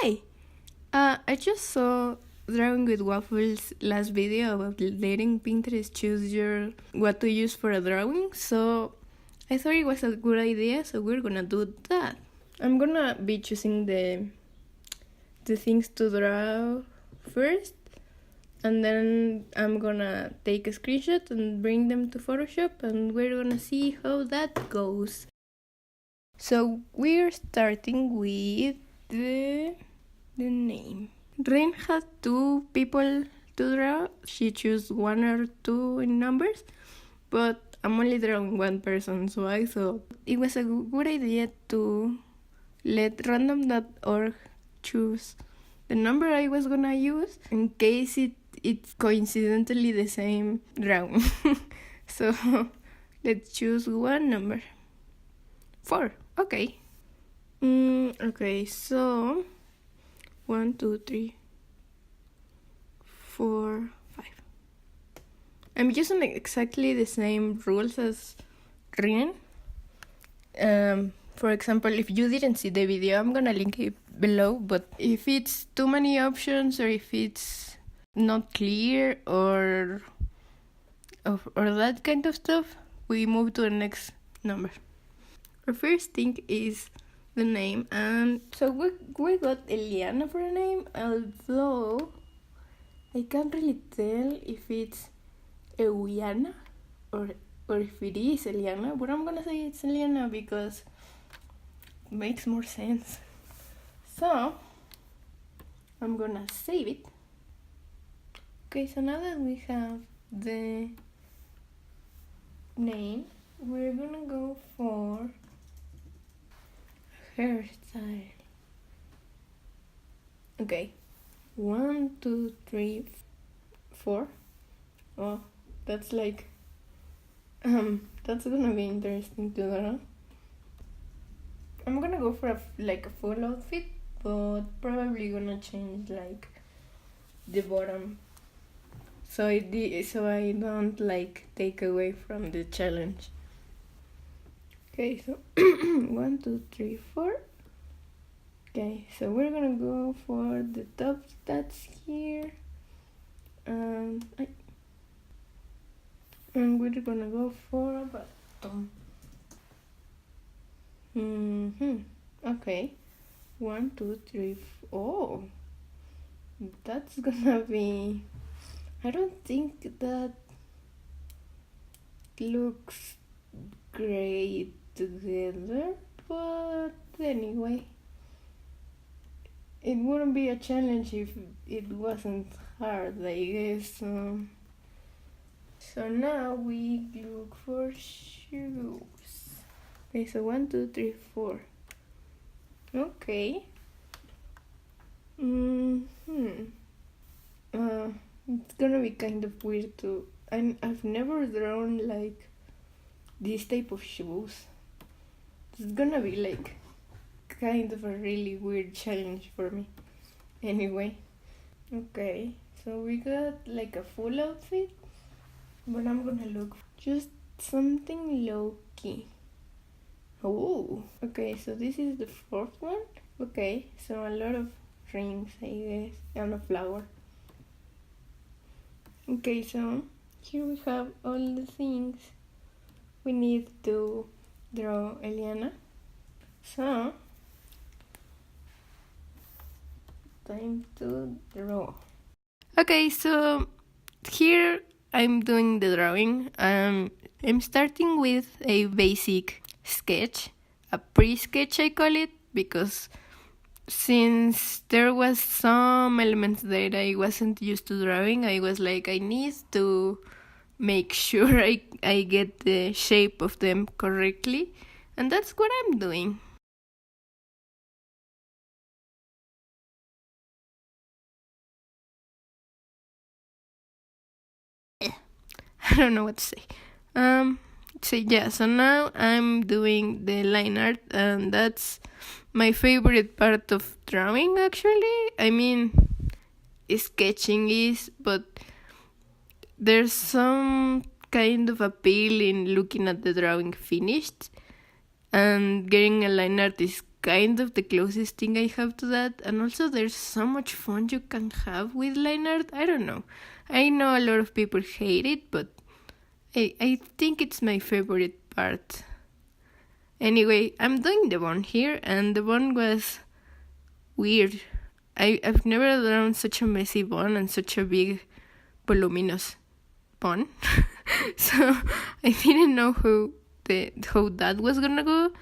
Hi! I just saw Drawing with Waffles last video about letting Pinterest choose what to use for a drawing, so I thought it was a good idea, so we're gonna do that. I'm gonna be choosing the things to draw first, and then I'm gonna take a screenshot and bring them to Photoshop, and we're gonna see how that goes. So we're starting with the name. Rain had two people to draw. She chose one or two in numbers, but I'm only drawing one person, so I thought it was a good idea to let random.org choose the number I was gonna use in case it's coincidentally the same drawing. So let's choose one number. 4. Okay. Okay, so 1, 2, 3, 4, 5. I'm using exactly the same rules as Rien. For example, if you didn't see the video, I'm gonna link it below, but if it's too many options or if it's not clear or that kind of stuff, we move to the next number. Our first thing is the name, and so we got Eliana for a name, although I can't really tell if it's Euyana or if it is Eliana, but I'm gonna say it's Eliana because it makes more sense. So I'm gonna save it. Okay, so now that we have the name, we're gonna go for hairstyle. Okay, 1, 2, 3, 4. Oh, that's like that's gonna be interesting to draw. I'm gonna go for a full outfit, but probably gonna change like the bottom, so I don't take away from the challenge. Okay, so 1, 2, 3, 4. Okay, so we're gonna go for the top stats here, and we're gonna go for a bottom. Okay, 1, 2, 3, 4. Oh, that's gonna be. I don't think that looks great together, but anyway, it wouldn't be a challenge if it wasn't hard, I guess. So now we look for shoes. Okay, so 1, 2, 3, 4. Okay. It's gonna be kind of weird too. I've never drawn like this type of shoes. It's gonna be like kind of a really weird challenge for me. Anyway, okay, so we got like a full outfit, but I'm gonna look just something low key. Oh, okay, so this is the fourth one. Okay, so a lot of rings, I guess, and a flower. Okay, so here we have all the things we need to draw Eliana. So, time to draw. Okay, so here I'm doing the drawing. I'm starting with a basic sketch, a pre-sketch I call it, because since there was some elements that I wasn't used to drawing, I was like, I need to make sure I get the shape of them correctly, and that's what I'm doing. I don't know what to say. So now I'm doing the line art, and that's my favorite part of drawing, actually. I mean, sketching is, but there's some kind of appeal in looking at the drawing finished, and getting a line art is kind of the closest thing I have to that. And also there's so much fun you can have with line art. I don't know. I know a lot of people hate it, but I think it's my favorite part. Anyway, I'm doing the bun here, and the bun was weird. I've never drawn such a messy bun and such a big voluminous bun. So I didn't know how that was gonna go,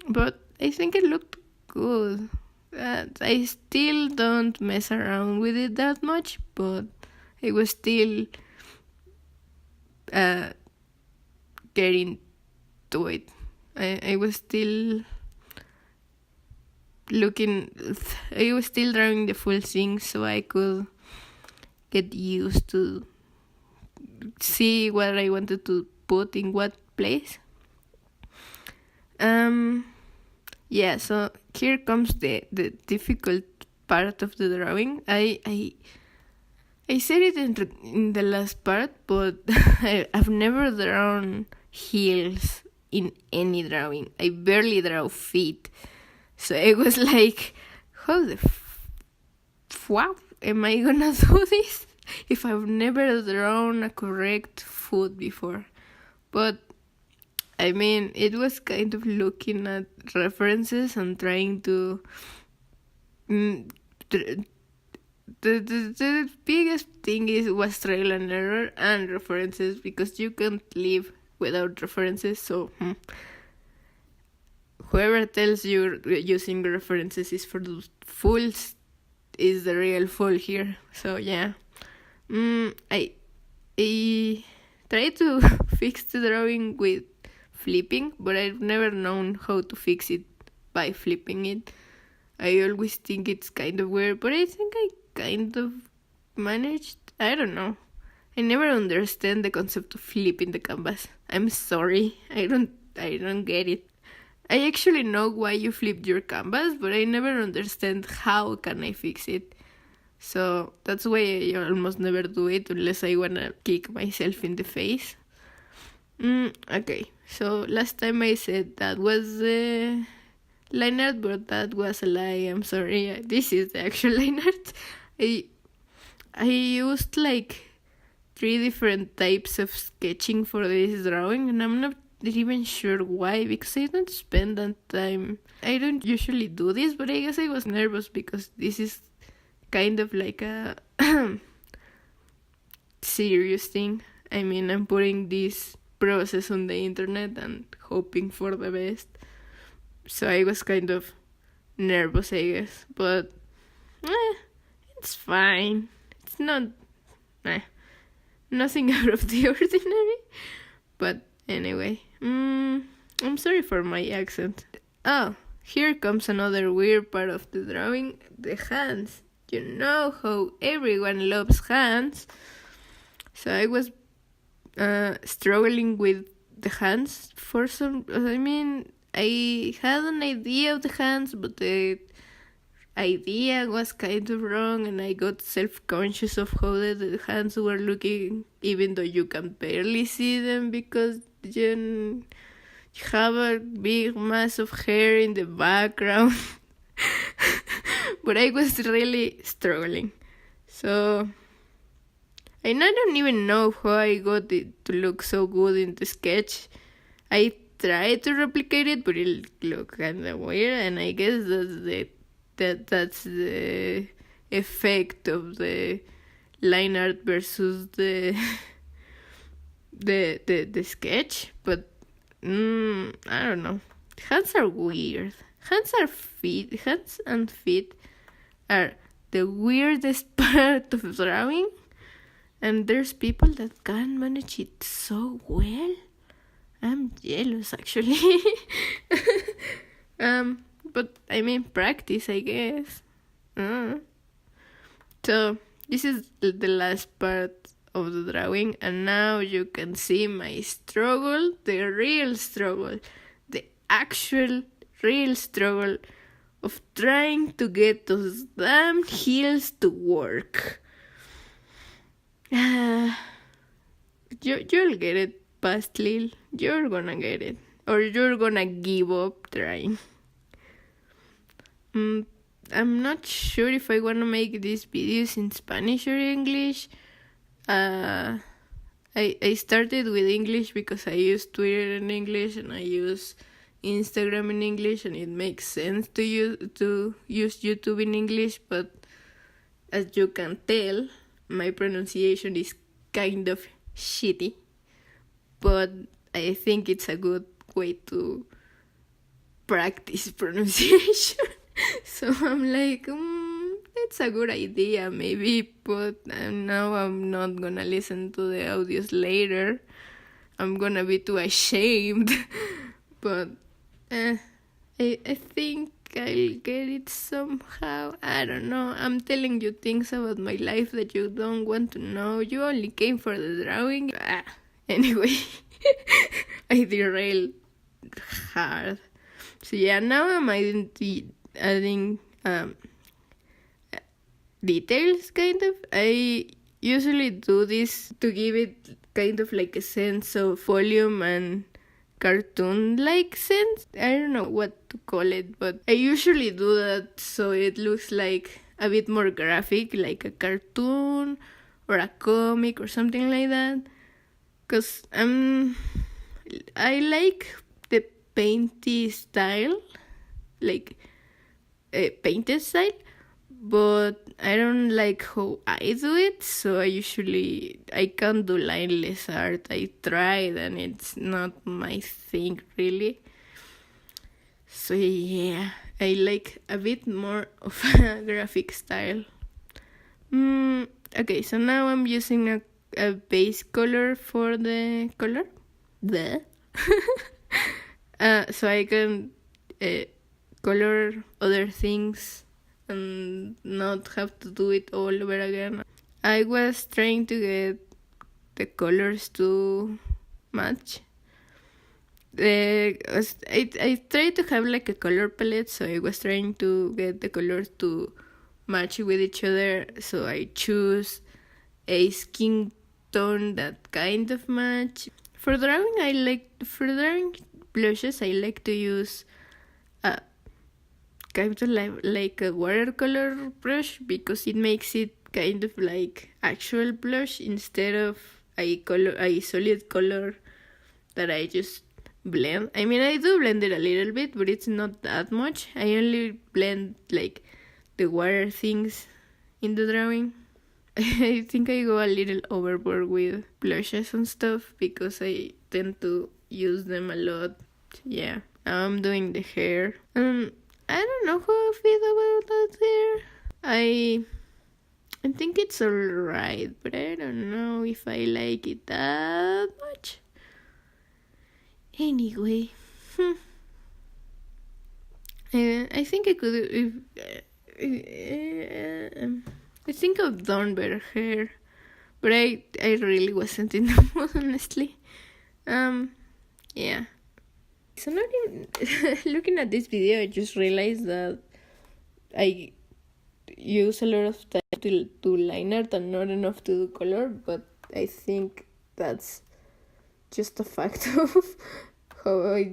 but I think it looked good. I still don't mess around with it that much, but I was still getting to it. I was still drawing the full thing, so I could get used to see what I wanted to put in what place. Yeah, so here comes the difficult part of the drawing. I said it in the last part, but I've never drawn heels in any drawing. I barely draw feet. So it was like, how the fuck am I gonna do this if I've never drawn a correct foot before? But I mean, it was kind of looking at references and trying to the biggest thing was trial and error and references, because you can't live without references. So whoever tells you using references is for the fools is the real fool here. So yeah, I tried to fix the drawing with flipping, but I've never known how to fix it by flipping it. I always think it's kind of weird, but I think I kind of managed. I don't know. I never understand the concept of flipping the canvas. I'm sorry. I don't get it. I actually know why you flipped your canvas, but I never understand how can I fix it. So that's why I almost never do it unless I wanna kick myself in the face. Okay, so last time I said that was line art, but that was a lie. I'm sorry. This is the actual line art. I used like 3 different types of sketching for this drawing, and I'm not even sure why, because I don't spend that time. I don't usually do this, but I guess I was nervous because this is kind of like a serious thing. I mean, I'm putting this process on the internet and hoping for the best. So I was kind of nervous, I guess. But it's fine. It's not nothing out of the ordinary. But anyway, I'm sorry for my accent. Oh, here comes another weird part of the drawing. The hands. You know how everyone loves hands. So I was struggling with the hands for some. I mean, I had an idea of the hands, but the idea was kind of wrong, and I got self-conscious of how the hands were looking, even though you can barely see them because you have a big mass of hair in the background. But I was really struggling. So I don't even know how I got it to look so good in the sketch. I tried to replicate it, but it looked kind of weird, and I guess that's the effect of the line art versus the sketch. But I don't know. Hands are weird. Hands and feet are the weirdest part of drawing, and there's people that can manage it so well. I'm jealous, actually. But I mean, practice, I guess. So this is the last part of the drawing, and now you can see my struggle, the real struggle, the actual real struggle of trying to get those damn heels to work. You'll get it, Pastlil. You're gonna get it. Or you're gonna give up trying. I'm not sure if I want to make these videos in Spanish or English. I started with English because I use Twitter in English and I use Instagram in English, and it makes sense to use YouTube in English, but as you can tell, my pronunciation is kind of shitty, but I think it's a good way to practice pronunciation. So I'm like, it's a good idea maybe, but now I'm not gonna listen to the audios later. I'm gonna be too ashamed. But I think I'll get it somehow. I don't know. I'm telling you things about my life that you don't want to know. You only came for the drawing. Anyway, I derailed hard. So yeah, now I'm adding details, kind of. I usually do this to give it kind of like a sense of volume and cartoon-like sense. I don't know what to call it, but I usually do that so it looks like a bit more graphic, like a cartoon or a comic or something like that. Because I like the painty style, like painted style, but I don't like how I do it, so I can't do lineless art. I tried and it's not my thing really. So yeah, I like a bit more of a graphic style. Okay, so now I'm using a base color for the color. So I can color other things and not have to do it all over again. I was trying to get the colors to match. I tried to have like a color palette, so I was trying to get the colors to match with each other. So I choose a skin tone that kind of match. For drawing blushes, I like to use kind of like a watercolor brush because it makes it kind of like actual blush instead of a solid color that I just blend. I mean, I do blend it a little bit, but it's not that much. I only blend like the water things in the drawing. I think I go a little overboard with blushes and stuff because I tend to use them a lot. Yeah, I'm doing the hair. I don't know how I feel about that hair. I think it's alright, but I don't know if I like it that much. Anyway, I think I could. I think I've done better hair, but I really wasn't in the mood, honestly. Yeah. So now, looking at this video, I just realized that I use a lot of time to do line art and not enough to do color, but I think that's just a fact of how I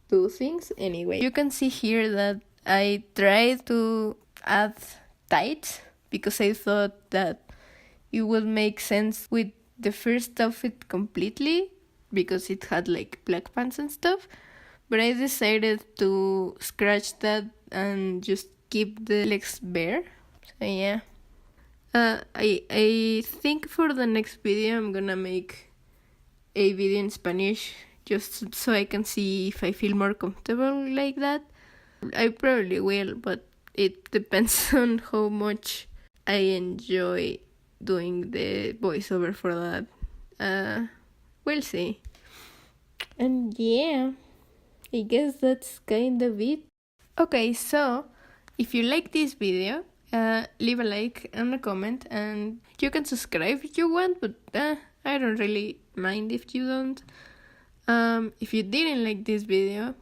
do things. Anyway, you can see here that I tried to add tights because I thought that it would make sense with the first outfit completely because it had like black pants and stuff. But I decided to scratch that and just keep the legs bare. So yeah. I think for the next video I'm gonna make a video in Spanish just so I can see if I feel more comfortable like that. I probably will, but it depends on how much I enjoy doing the voiceover for that. We'll see. And yeah, I guess that's kind of it. Okay, so if you like this video, leave a like and a comment, and you can subscribe if you want, but I don't really mind if you don't. If you didn't like this video,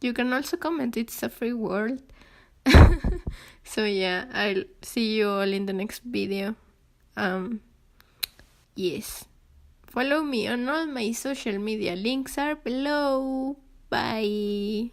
you can also comment. It's a free world. So yeah, I'll see you all in the next video. Yes. Follow me on all my social media. Links are below. Bye.